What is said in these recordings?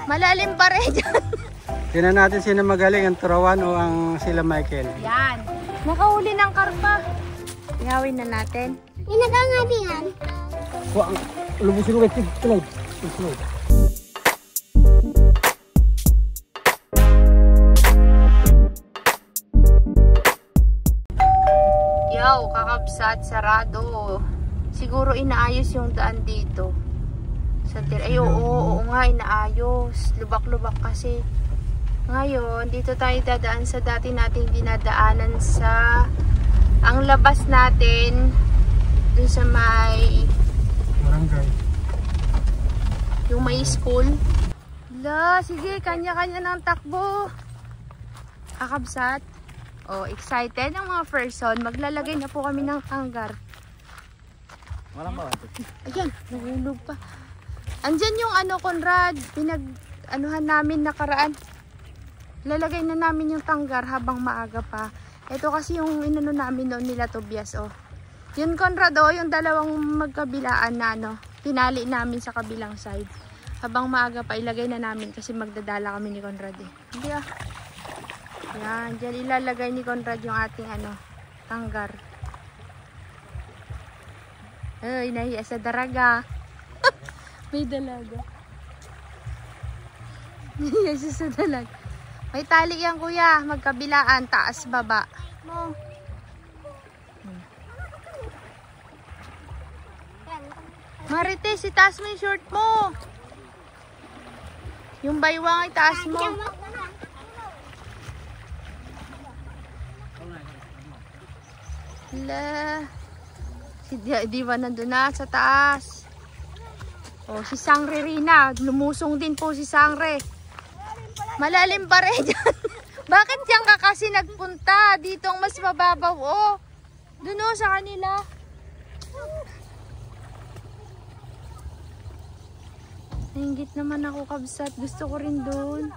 Malalim pa rin dyan. Tingnan natin sino magaling, ang Turawan o ang sila Michael. Yan. Nakahuli ng karpa. Ihawin na natin. Inagangabingan. Wah, lubusin ko ito. Tulog. Tulog. Yo, kakabsat, sarado. Siguro inaayos yung daan dito. Ay, oo nga, inaayos. Lubak-lubak kasi. Ngayon, dito tayo dadaan sa dati nating dinadaanan sa ang labas natin dun sa may Barangay. yung may school. Sige, kanya-kanya ng takbo. Kakabsat. Excited ang mga person. Maglalagay na po kami ng hanggar. Walang ba? Ayan, nahulog pa. Andyan yung Conrad, pinag-anuhan namin nakaraan. Lalagay na namin yung tanggar habang maaga pa. Ito kasi yung inano namin noon nila Tobias, Yun Conrad, yung dalawang magkabilaan na tinali namin sa kabilang side. Habang maaga pa, ilagay na namin kasi magdadala kami ni Conrad Hindi Yan, dyan ilalagay ni Conrad yung ating tanggar. Ay, nahiya sa daraga. May dalaga. Nahiya siya sa dalaga. May tali yan kuya, magkabilaan, taas, baba. Marites, itaas mo yung short mo. Yung baywang, itaas mo. Si Diva nandun na sa taas. Si Sangre Rina. Lumusong din po si Sangre. Malalim pa rin dyan. Bakit diyan ka kasi nagpunta? Dito ang mas mababaw. Doon sa kanila. Nainggit naman ako kabsat. Gusto ko rin doon.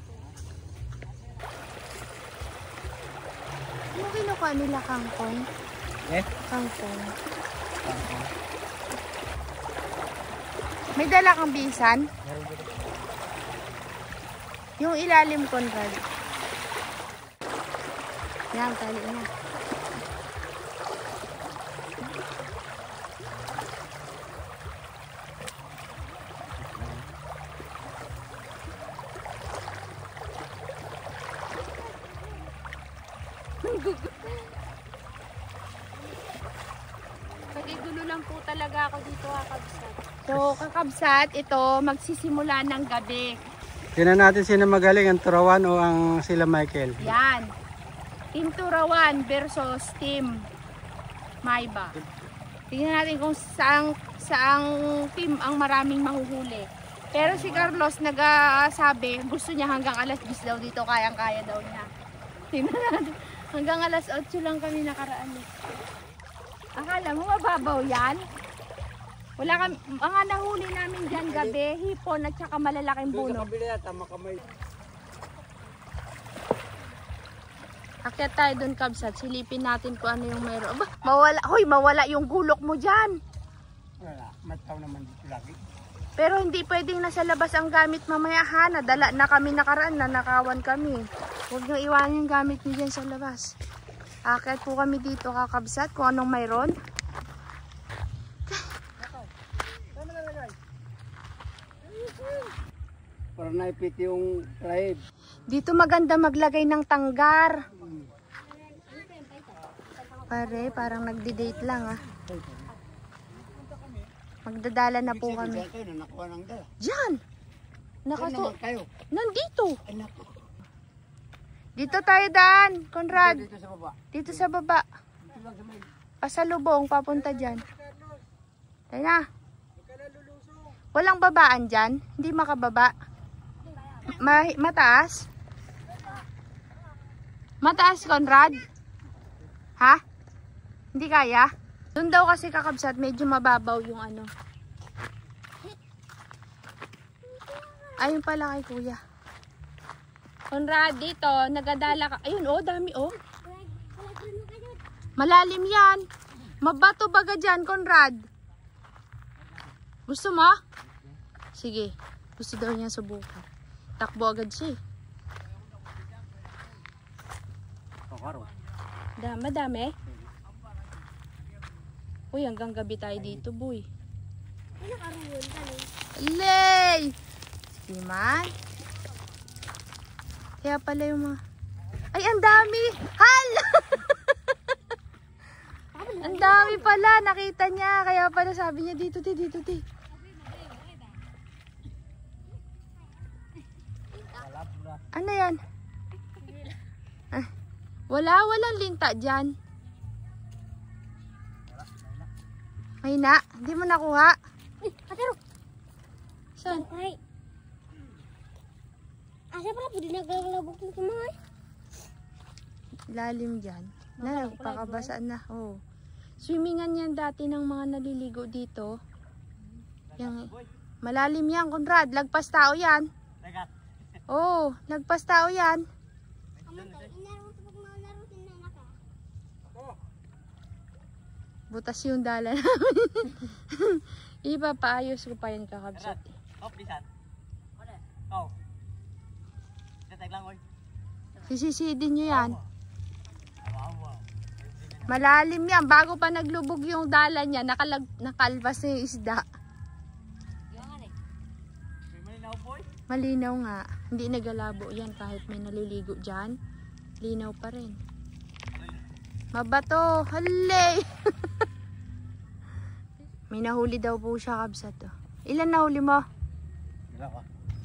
Ano kinukuha nila kangkong? Kangkong. May dala kang bisan? Yung ilalim Conrad. Yan, tali niya. Nagigulo lang po talaga ako dito kakabsat. So kakabsat, ito magsisimula ng gabi. Tingnan natin sino magaling, ang Turawan o ang sila Michael. Yan. Team Turawan versus Team Mayba. Tingnan natin kung saang team ang maraming mahuhuli. Pero si Carlos nagsabi, gusto niya hanggang alas 10 daw dito, kayang-kaya daw niya. Tingnan natin. Hanggang alas 8 lang kami nakaraan. Akala mo mababaw yan? Wala kami, mga nahuli namin dyan gabi, hipon at saka malalaking puno. Akyat tayo dun kabsat, silipin natin kung ano yung mayroon. Mawala yung gulok mo dyan. Wala, mataw naman dito lagi. Pero hindi pwedeng nasa labas ang gamit mamaya ha. Nadala na kami nakaraan, nanakawan kami. Huwag nyo iwanan yung gamit nyo dyan sa labas. Akyat po kami dito kakabsat kung anong mayroon. Para naipit yung tribe. Dito maganda maglagay ng tanggar. Pare, parang nagdi-date lang Magdadala na po kami. Diyan! Nandito! Dito tayo daan, Conrad. Dito sa baba. Pasalubong, papunta dyan. Tayo na. Walang babaan dyan? Hindi makababa? Mataas? Mataas, Conrad? Ha? Hindi kaya? Doon daw kasi kakabsat, medyo mababaw yung Ayun pala kay kuya. Conrad, dito, nagadala ka. Ayun, dami, Malalim yan. Mabato baga dyan, Conrad. Gusto mo? Sige. Gusto daw niya subukan. Takbo agad siya eh. Madami? Uy, hanggang gabi tayo dito, boy. Lay! Sige man. Kaya pala yung mga... Ay, ang dami! Hala! Ang dami pala. Nakita niya. Kaya pala sabi niya dito, dito. Ano yan? Ah, walang linta dyan. May na. Hindi mo nakuha. Katero. Saan? Ay. Asa pala po dinagalabok ng kumay? Lalim dyan. Nagpakabasaan na. Oh. Swimmingan yan dati ng mga naliligo dito. Yang, malalim yan, Conrad. Lagpas tao yan. Oh, lagpas tao yan. Butas yung dala namin. Ipapaayos ko pa yan kakabsat. Sisisidin nyo yan. Malalim yan. Bago pa naglubog yung dala niya, nakalbas na yung isda. Malinaw nga. Hindi nagalabo yan kahit may naliligo dyan. Linaw pa rin. Mabato. Halay! May nahuli daw po siya, kabsat. Ilan nahuli mo?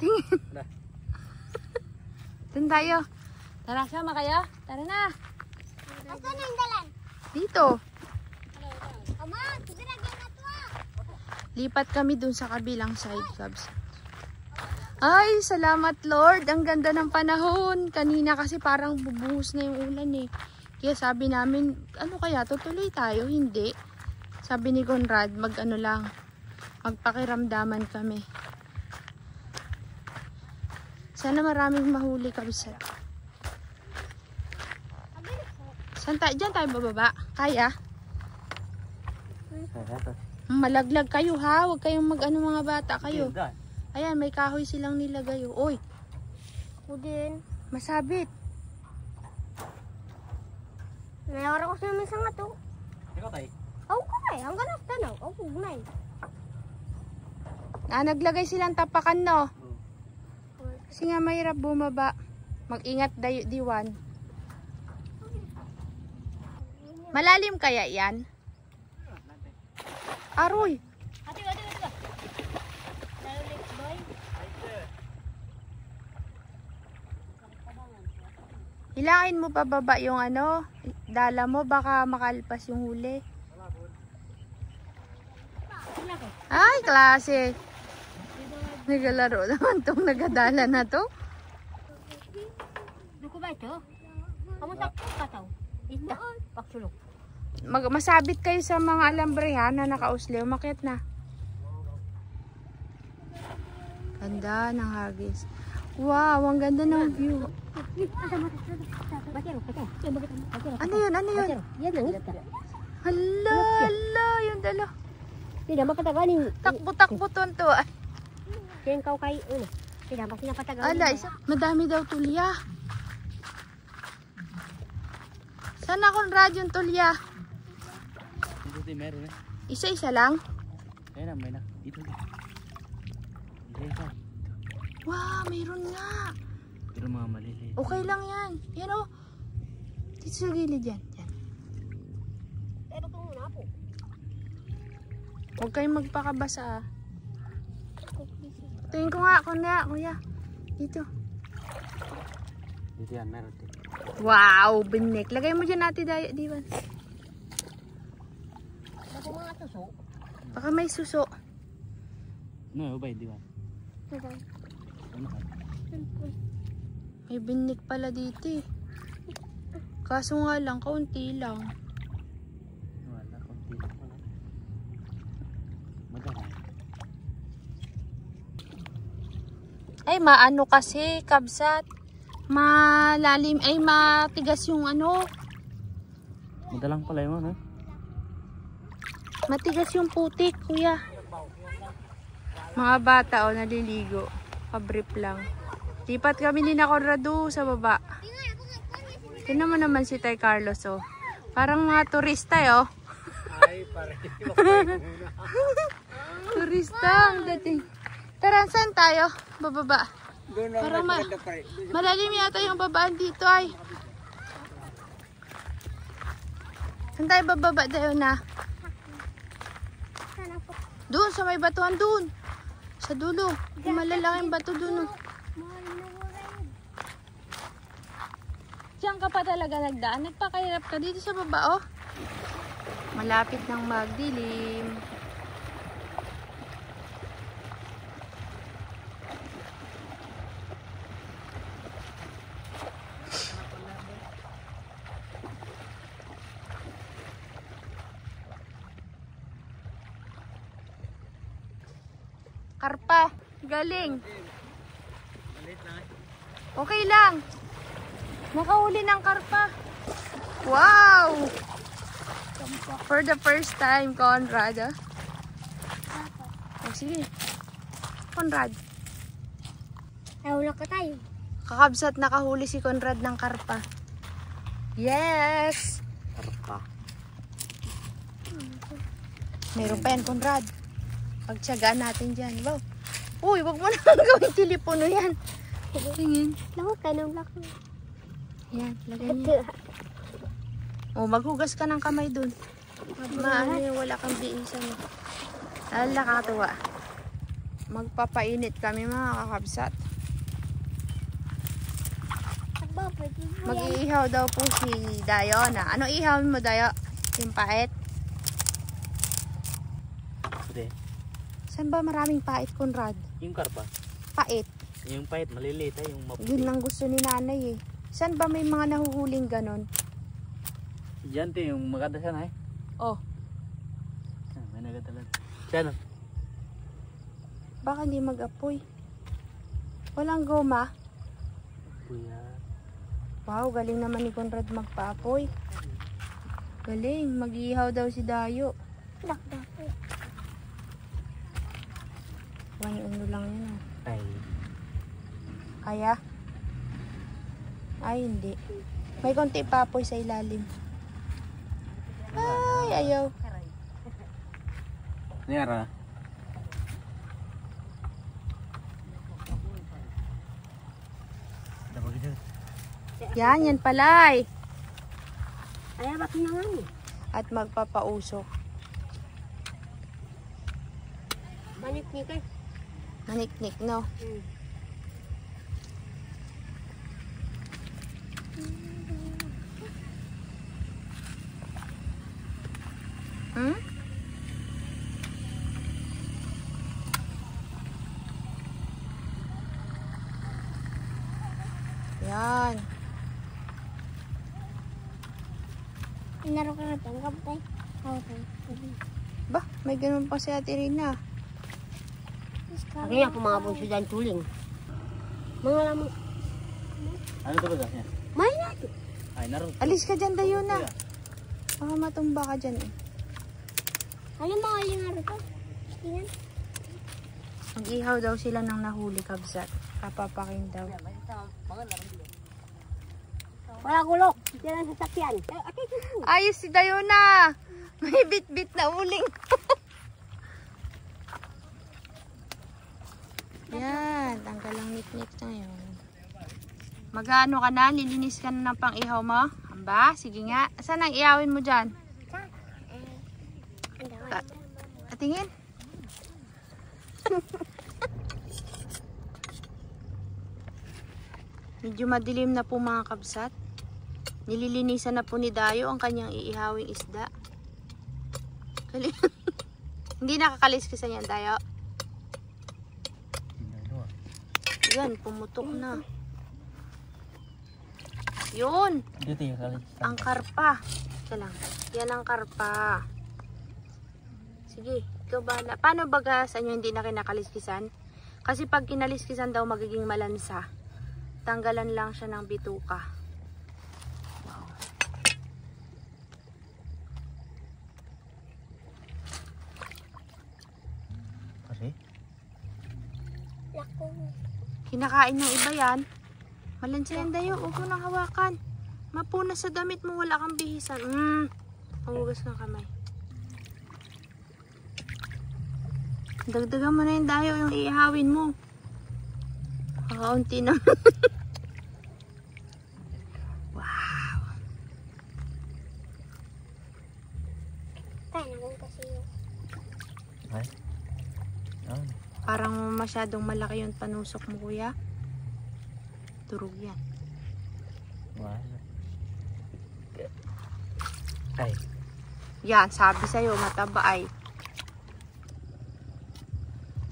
Tingin. Doon tayo. Tara, sama kayo. Tara na. Asa na yung dalan? Dito. Ama, tigiragyan na to. Lipat kami dun sa kabilang side, kabsat. Ay, salamat Lord. Ang ganda ng panahon. Kanina kasi parang bubuhos na yung ulan eh. Kaya sabi namin, ano kaya, tutuloy tayo? Hindi. Sabi ni Conrad, magpakiramdaman kami. Sana maraming mahuli, kabsat. Saan tayo? Diyan tayo bababa? Kaya? Malaglag kayo ha. Huwag kayong mga bata kayo. Ayan, may kahoy silang nilagay. Oy. Ako din. Masabit. Nayawara ko sa namin sa nga to. Ikaw tayo? Ako ka eh. Ang ganas tanaw. Ako gunay. Naglagay silang tapakan, no? Kasi nga mahirap bumaba. Mag-ingat diwan. Malalim kaya yan? Aroy. Ate. Lalulik boy. Hilangin mo pa baba yung dala mo, baka makalpas yung huli. Ay, klase. Nagalaro naman tong nagadala na to. Duko ba ito? Kamusta ka taw? Ita, paksulok. Masabit kayo sa mga alambrehan na nakausli. Umakyat na. Ganda ng hagis. Wow, ang ganda ng view. Ano yun? Yan ang ita. Hala, yung dala. Tidak makatagaling. Takbo-takbo tonto. Kaya kau kay tidak makatagaling. Ala, madami daw tulya. Sana Conrad yung tulya. Dito meron eh. Isa-isa lang? Ayun na, may na. Dito. Wow, mayroon nga. Pero mga maliliit. Okay lang yan. Yan o. Dito sa gilid yan. Yan. Pero kung muna po. Huwag kayong magpakabasa. Tingin ko nga, kuya. Dito. Dito yan, meron din. Wow, binik. Lagay mo dyan natin, Diwan. Ako mga tuso. Baka may suso. No, ba, di ba? Ano ka? May binik pala dito eh. Kaso nga lang, kaunti lang. Wala, konti lang pala. Madami. Ay, maano kasi, kabsat. Malalim, ay matigas yung Madalang pala yun, ha? Matigas yung putik, kuya. Mga bata, naliligo. Pabrip lang. Lipat kami ni na Conrado sa baba. Tingnan mo naman si Tay Carlos, oh. Parang mga turista, oh. Ay, parang Turista ang dating. Tara, saan tayo? Bababa. doon ang Parang maganda pa rin. malalim yata yung babaan dito, ay. Saan tayo bababa tayo na? Doon, sa may batuhan doon. Sa dulo. Yung malalaking bato doon, oh. Diyan ka pa talaga nagdaan. Nagpakahirap ka dito sa baba, oh. Malapit ng magdilim. Karpa. Galing. Okay lang. Nakahuli ng karpa. Wow! For the first time, Conrad. Ah. Oh, sige. Conrad. Nahula ka tayo. Kakabsat nakahuli si Conrad ng karpa. Yes! Karpa. Meron pa yan, Conrad. Pagtsagaan natin dyan. Wow. Uy, wag mo naman gawing telepono yan. Tingin. Lahok ka ng laki. Yan, lagay niya. O, maghugas ka ng kamay dun. Maano yung wala kang biisan. Lalo nakakatuwa. Magpapainit kami mga kakabsat. Mag-iihaw daw po si Dayo na. Ano ihaw mo, Dayo? Yung pait? Hindi. Saan ba maraming pait, Conrad? Yung karpa. Pait. Yung pait, maliliit yung maputi. Yun lang gusto ni nanay eh. Saan ba may mga nahuhuling ganon? Diyan to yung maganda siya na eh. Oh, May nagadalan. Diyan. baka hindi mag-apoy. Walang goma. Kuya. Wow, galing naman ni Conrad magpa-apoy. Galing, mag-iihaw daw si Dayo. Ano lang yun ah. Ay. Kaya? Ay, hindi. May konti papoy sa ilalim. Ay, ayaw. Niyara. Yan palay. Ay, bakit na nga eh. At magpapausok. Manik-nik eh. Maniknik, no? Hmm? Yan. Inaro ka na tanggap tayo. Ba, may ganun pa si Ate Rina. Kaya ako mga bunso dyan tuling. Mga lamang. Ano to ba niya? May natin. Ay, naroon. Alis ka dyan, Dayo na. Baka matumba ka dyan eh. Ano mga linaro to? Tingnan. Mag-ihaw daw sila ng nahuli kabsat. Papapakin daw. Wala gulok. Diyan ang sasakyan. Ayos si Dayo na. May bit-bit na uling. Yan, tanggal ang nit-nit na yun. Mag-ano ka na? Lilinis ka na ng pang-ihaw mo? Amba, sige nga. Saan ang ihawin mo dyan? Patingin. Medyo madilim na po mga kabsat. Nililinisan na po ni Dayo ang kanyang iihawing isda. Hindi nakakaliskisan yan, Dayo. Yan, pumutok na. Yun. Dito yung kalit. Ang karpa. Ika lang. Yan ang karpa. Sige, ikaw bahala. Paano baga sa inyo hindi na kinakaliskisan? Kasi pag kinaliskisan daw magiging malansa. Tanggalan lang siya ng bituka. Wow. Kasi? Lako. Kinakain ng iba yan. Malansa yan dayo. Huwag mo nang hawakan. Mapunas sa damit mo. Wala kang bihisan. Mahugas ng kamay. Dagdagan mo na yung dayo yung iihawin mo. Kakaunti na. Wow. Kaya naman kasi yung... Ay. Oh. Parang masyadong malaki yung panusok mo, kuya. Turog yan. Wala. Ay. Yan, sabi sa'yo, mataba ay.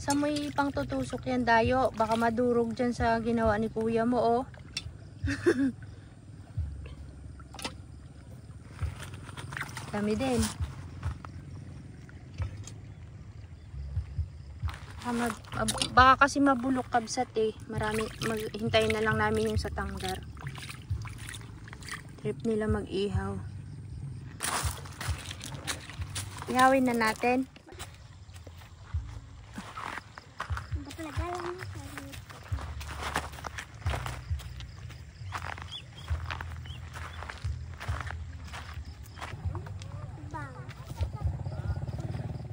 Sa may pang tutusok yan, dayo. Baka madurog dyan sa ginawa ni kuya mo, oh. Dami din. Baka kasi mabulok kabsat eh. Hintayin na lang namin yung sa tanggar. Trip nila mag-ihaw. Ihawin na natin.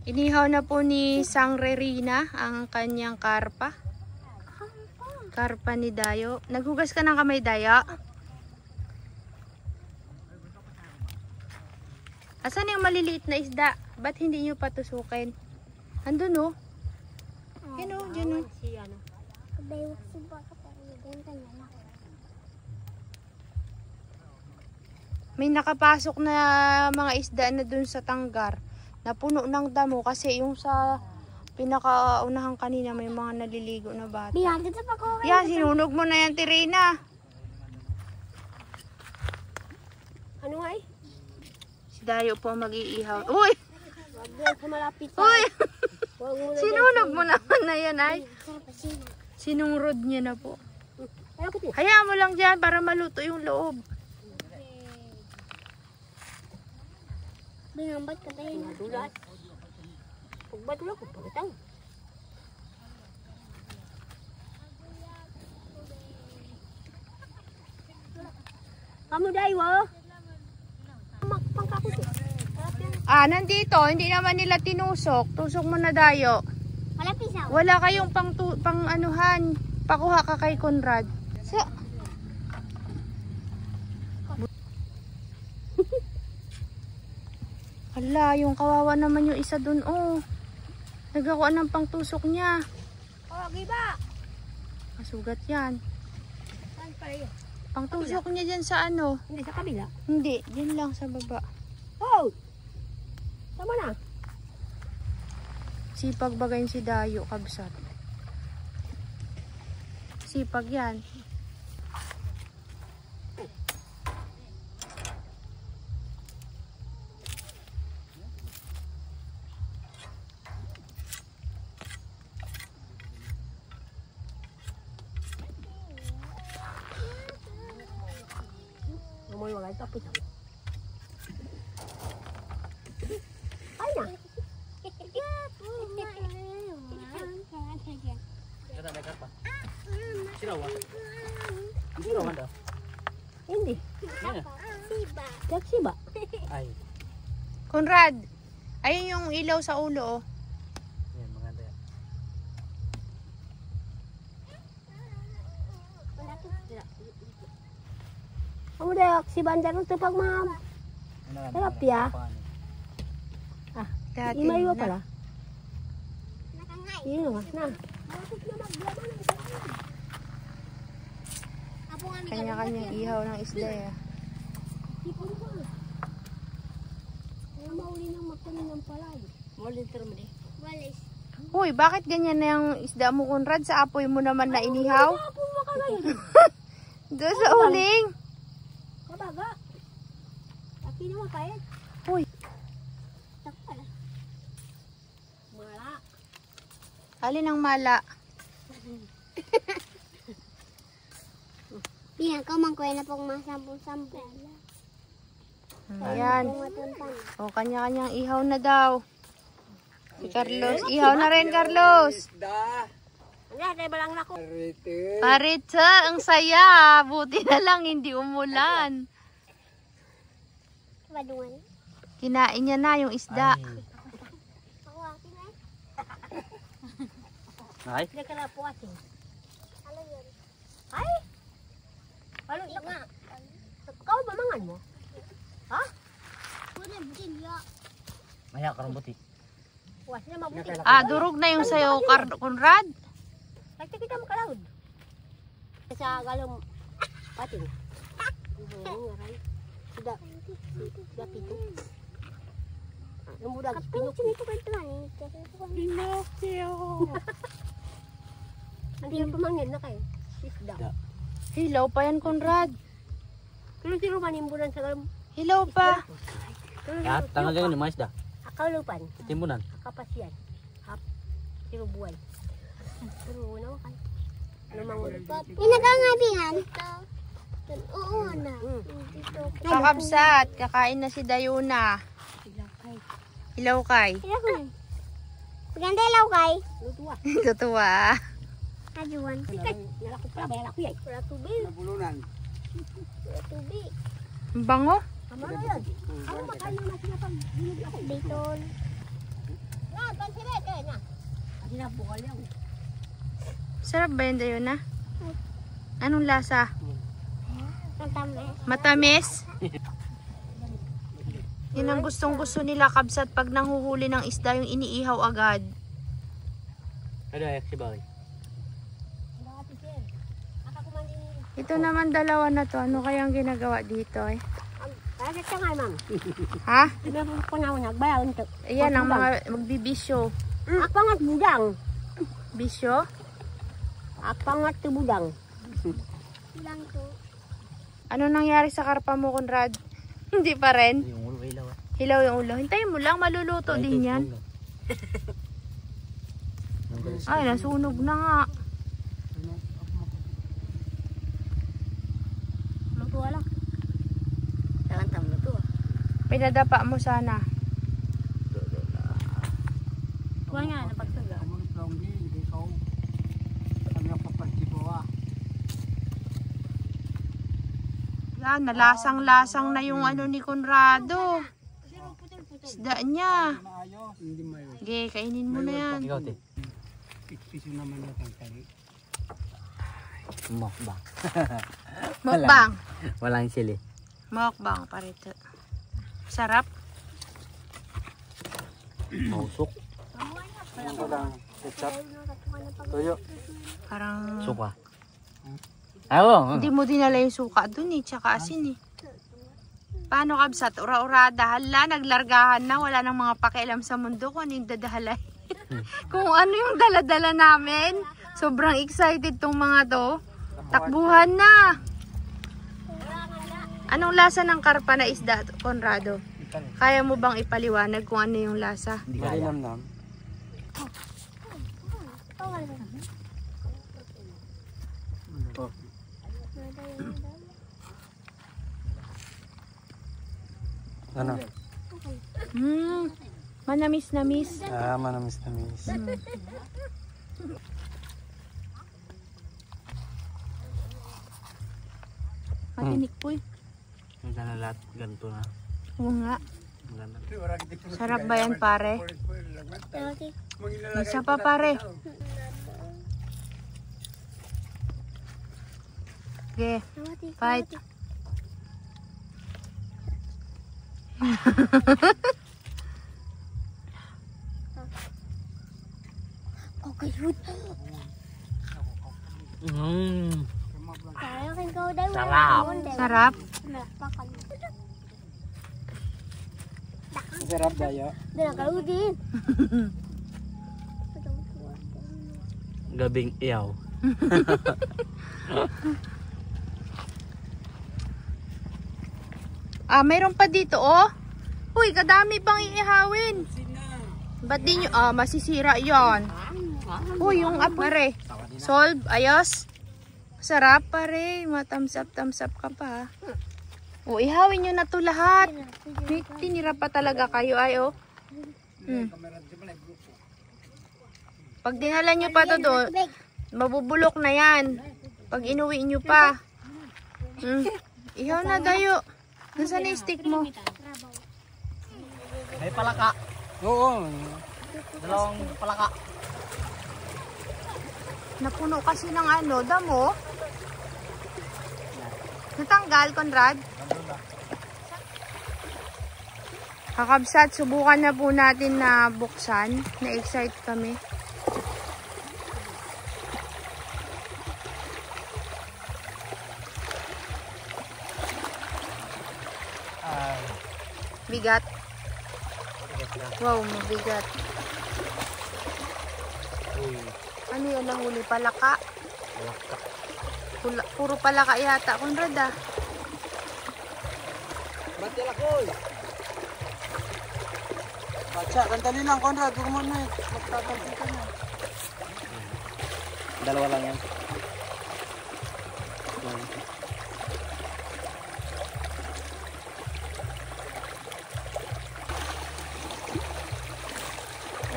Inihaw na po ni Sangrerina ang kanyang karpa. Karpa ni Dayo. Naghugas ka ng kamay, Dayo? Asan yung maliliit na isda? Ba't hindi nyo patusukin? Andun, oh. Yan, oh. Dyan, oh. May nakapasok na mga isda na dun sa tanggar. Napuno ng damo kasi yung sa pinakaunahan kanina may mga naliligo na bata. Yan, sinunog mo na yan, Tirina. Ano ay? Si Dayo po mag-iihaw. Uy! Wag lang sa malapit sa... Uy! Wag mo na Sinunog mo naman na yan, ay. Sinungrod niya na po. Hayaan mo lang dyan para maluto yung loob. Binambat ka tayo na dulat. Pagbat ulang ko, pagkataw. Kamu dayo, pangkapos eh. Nandito. Hindi naman nila tinusok. Tusok mo na, Dayo. Walang pisaw. Wala kayong pang anuhan. Pakuha ka kay Conrad. Hala, yung kawawa naman yung isa dun, oh. Nagawa ng pangtusok niya. Oh, giba. Masugat yan. Saan pala yun? Pangtusok niya dyan sa ano? Hindi, sa kabila. Hindi, dyan lang sa baba. Oh! Tama na. Sipag bagayin si Dayo, kabsat. Sipag yan. Amoy wala tapos. Ay na. Kata may karpa. Sirawa. Sirawa daw. Hindi. Yan. Siba. Ay. Conrad, ayun yung ilaw sa ulo, oh. Yan, maganda yan. Amo dayak si bandar to pag ma'am. Terapia. Dati Imayo na. pala. Yun na. Kanya-kanyang ihaw ng isda, eh. Mauli nang magkanin ng palay. Mauli termo di. Walis. Uy, bakit ganyan na yung isda mo, Conrad? Sa apoy mo naman na inihaw? Ako makalayo. Doon sa uling. Kabaga. Tapi naman kaya. Uy, Takpala. Mala. alin ang mala? Piyan ka man kuya na pong masampung-sampung. Ayan. O, kanya-kanyang ihaw na daw. Si Carlos. Ihaw na rin, Carlos. Lahat ay balang nako. Paritsa, ang saya. Buti na lang hindi umulan. Badungan. Kinain niya na yung isda. Ako akin ay. Ay. Hindi ka na puwasin. Ano yun? Ay! Ano yun nga? Kau ba mangan mo? Ha? Wala, bigyan. Maya karong buti. Puwas na mabuti. Durog na yung sayo, Conrad. Pagka kita mo kalawad. Sa galong pating. Sudah. Sudah pito. Lumudag. Pinuk. Hindi yung pamangin na kayo. Isda. Hilaw pa yan, Conrad. Pero si Roman imbunan sa galong. Hilaw pa. At tangal lang ni mais dah. Akalupan. Timbunan. Akapasyan. Hap. Siro buhay. Pero ano kan? Ano mangulo? Pinagangabingan. Oo na. Kakabsat, kakain na si Dayuna. Hilaw kay. Maganda ilaw kay. Lutuwa. Tutuwa. Ajuan. Sikat. Nalako pa. Bayala ko yan. Wala tubig. Nabulunan. Wala tubig. Ang bango. Tama na yan. Ano makain mo na sinapag? Dayton. Nga, pansire. Kaya na. Kasi na bukal yan. Sarap ba yun, Dayuna? Anong lasa? Matamis. Matamis? Yun ang gustong gusto nila, kabsat, pag nanghuhuli ng isda, yung iniihaw agad. Ada ayak si Bali. Ito naman dalawa na to. Ano kayang ginagawa dito eh? Bakit ka nga, ma'am? Ha? Hindi ko na nagbayaw nito. Ayan ang mga magbibisyo. Apangat budang. Bisyo? Apangat to budang. Budang to. Ano nangyari sa karpa mo, Conrad? Hindi pa rin. Yung ulo ilaw. Hilaw yung ulo. Hintayin mo lang, maluluto din yan. Ay, nasunog na nga. Lutuwa lang. Jangan tam lutuwa. Pinadapa mo sana. Kuha nga, napagsaga. Yan, nalasang-lasang na yung ano ni Conrado. Isda niya. Okay, kainin mo na yan. Ikaw te. Piso naman natin kari. Mukbang. Mukbang. Walang sili. Mukbang parito. Sarap. Mausok. Ano lang, ketchup, toyo. Parang Suka. Ayo. hindi mo dinala yung suka dun eh, tsaka asin eh. Paano kabsat? Ura-urada. Hala, naglargahan na. Wala nang mga pakialam sa mundo kung ano yung dadahalay. Kung ano yung daladala namin. Sobrang excited tong mga to. Takbuhan na. Anong lasa ng karpa na isda, Conrado? Kaya mo bang ipaliwanag kung ano yung lasa? Malinamnam. Ano? Manamis-namis. Manamis-namis. Matinik po eh. Hindi na lahat ganito na. Oo nga. Ganda. Sarap ba yan, pare? Isa pa, pare. Okay. Fight. Okay, good. Sarap. Sarap. Sarap dayo. Din. Gabing iyaw. Mayroon pa dito, oh. Uy, kadami pang iihawin. Ba't di nyo, masisira yon. Uy, yung pare. Solve, ayos. Sarap, pare. Thumbs up ka pa. O, ihawin nyo na to lahat. May tinira pa talaga kayo, ay, oh. Pag dinala nyo pa to doon, Mabubulok na yan. Pag inuwi nyo pa. Ihaw na dayo. Nasaan na yung stick mo? May palaka. Oo. Dalawang palaka. Napuno kasi ng ano, damo. Natanggal, Conrad? Kakabsat, subukan na po natin na buksan. Na-excite kami. Bigat. Wow, mabigat. Ano yan nahuli? Palaka? Puro palaka yata, Conrad ah. Ba't yan ako? Batsa, kantali lang, Conrad. Huwag mo na eh. Magtatampi ka na. Dalawa lang yan.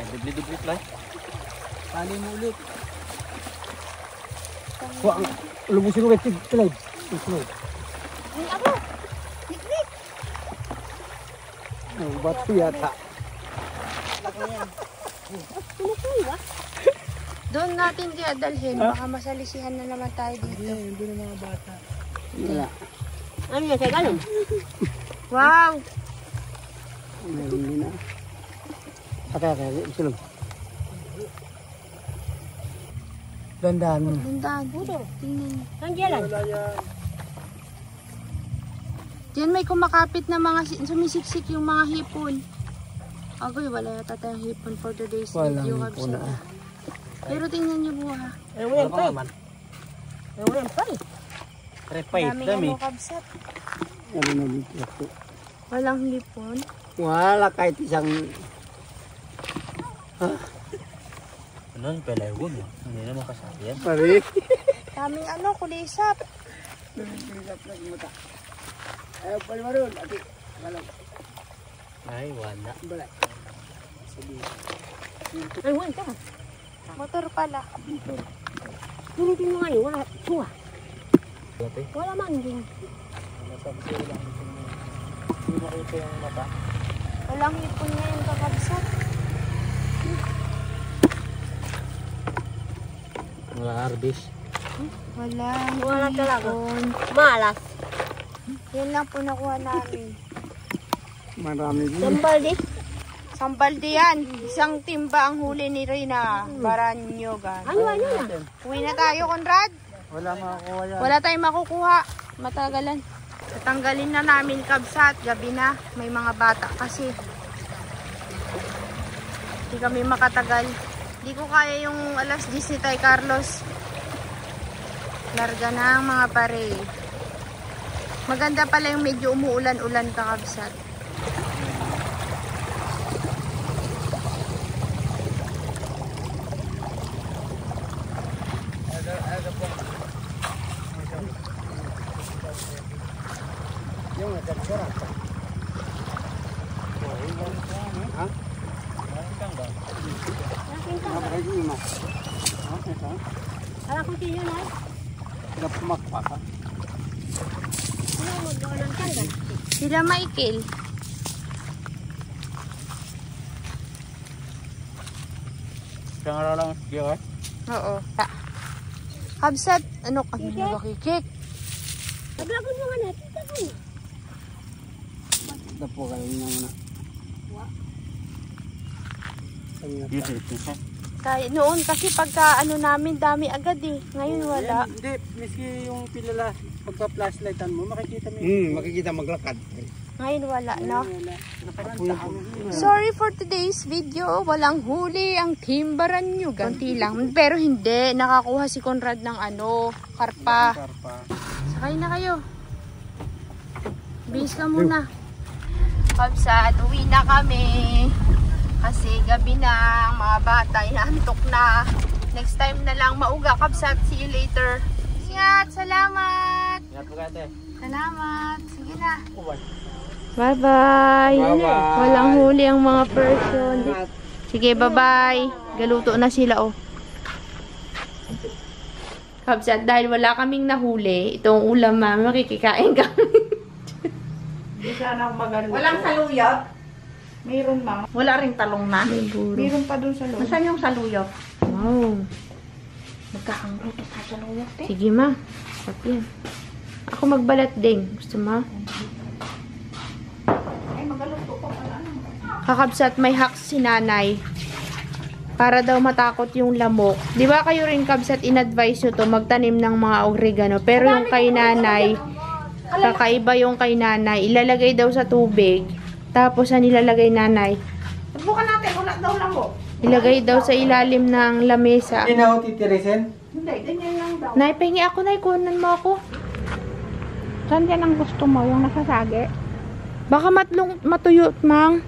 Dubli-dubli lang. Tali mo ulit. Lubusin ulit. Tulog. Tulog. Ay, abo! Niknik! Ba't yata? Doon natin diadalhin. Baka masalisihan na naman tayo dito. Hindi na mga bata. Wala. Ano yan, sa galon? Wow! Meron din na. Okay. Silog. Dandahan mo. Tandaan. Tingnan. Ang jalan? Diyan may kumakapit na mga sumisiksik yung mga hipon. Agoy, wala yata tayong hipon for today's video. Walang Kabsat. Pero tingnan nyo po ha. Ano yan, pa? Ano yan, pa? Repay, Daming dami. ano, Kabsat. Ano na dito ako? Walang hipon. Wala kahit isang... Ano, palaywag mo. Hindi naman kasabi yan. Pari. Daming ano, kulisap. Ayaw pa naman ron. Ati. Ay, wala. Ano yan, pa? Motor pala. Pinitin mo nga yun, wala. Suwa. Dati. Wala man din. Hindi makita yung mata. Walang hipon ngayon, Kakabsat. Wala arbis. Wala talaga. hipon. Malas. Yan lang po nakuha namin. Marami din. Sambal di. Sambalde yan. Isang timba ang huli ni Reyna. Baranyogan. Ano na? Uwi na tayo, Conrad. Wala makakuha yan. Wala tayong makukuha. Matagalan. Tatanggalin na namin, Kabsat. Gabi na. May mga bata kasi. Hindi kami makatagal. Hindi ko kaya yung alas 10 ni Tay Carlos. Larga na ang mga pare. Maganda pala yung medyo umuulan-ulan, Kabsat. Yung nagkakara. Ha? Nakakagima. Okay ka? Alam ko siya yun ay. Napumakpa ka. Ano mo doon ang tanggal? Sila Michael. Isang araw lang, Gio. Oo. Kabsat, ano kami nakakikik? Naglagon mo nga natin. Tagon. Ito po kayo na. Kaya, noon kasi pagka ano namin dami agad eh. Ngayon wala. Hindi, miski yung pilala, pagka flashlightan mo, makikita mo. Makikita maglakad. Ngayon wala, no? Nakapunta. Sorry for today's video. Walang huli ang Team Baranyogan. Konti lang. Pero hindi. Nakakuha si Conrad ng ano, karpa. Sakay na kayo. Bis ka muna. Kabsat, uwi na kami. Kasi gabi na, ang mga bata, inaantok na. Next time na lang mauga, Kabsat. See you later. Ingat, salamat. Ingat po kate. Salamat. Sige na. Bye-bye. Walang huli ang mga person. Sige, bye-bye. Galuto na sila, oh. Kabsat, dahil wala kaming nahuli, itong ulam mami, makikikain kami. Hindi sana ako magaluto. Walang saluyot? Mayroon, ma'am. Wala rin talong na. Mayroon pa doon sa loob. Nasaan yung saluyot? Wow. Magkakangluto tayo sa saluyot, eh. Sige ma. Sarap yan. Ako magbalat din. Gusto mo? Ay, magaluto ko pala. Kakabsat, may hacks si nanay. Para daw matakot yung lamok. Di ba kayo rin, kabsat, in-advise nyo to magtanim ng mga oregano. Pero yung kay nanay, kakaiba yung kay nanay. Ilalagay daw sa tubig. Tapos, ang nilalagay nanay? Subukan natin, wala daw lang mo. Ilagay daw sa ilalim ng lamesa. Hindi na ako titirisin. Hindi, ganyan lang daw. Nay, pahingi ako, nay. Kunan mo ako. Saan yan ang gusto mo? Yung nasasagi? Baka matuyot, mang.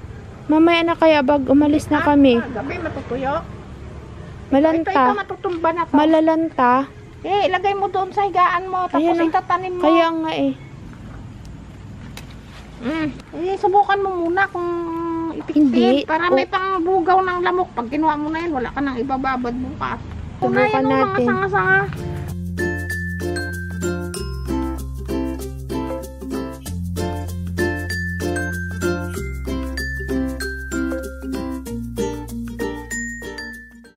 Mamaya na kaya bag umalis na kami. Gabi matutuyo. Ito Malanta. matutumba na to. Malalanta. Eh, ilagay mo doon sa higaan mo. Tapos Ayan na. itatanim mo. Kaya nga eh. Eh, subukan mo muna kung Hindi. ipiksin. Para may pangbugaw ng lamok. Pag kinuha mo na yan, wala ka nang ibababad bukas. Subukan Kunain mo mga natin. sanga-sanga.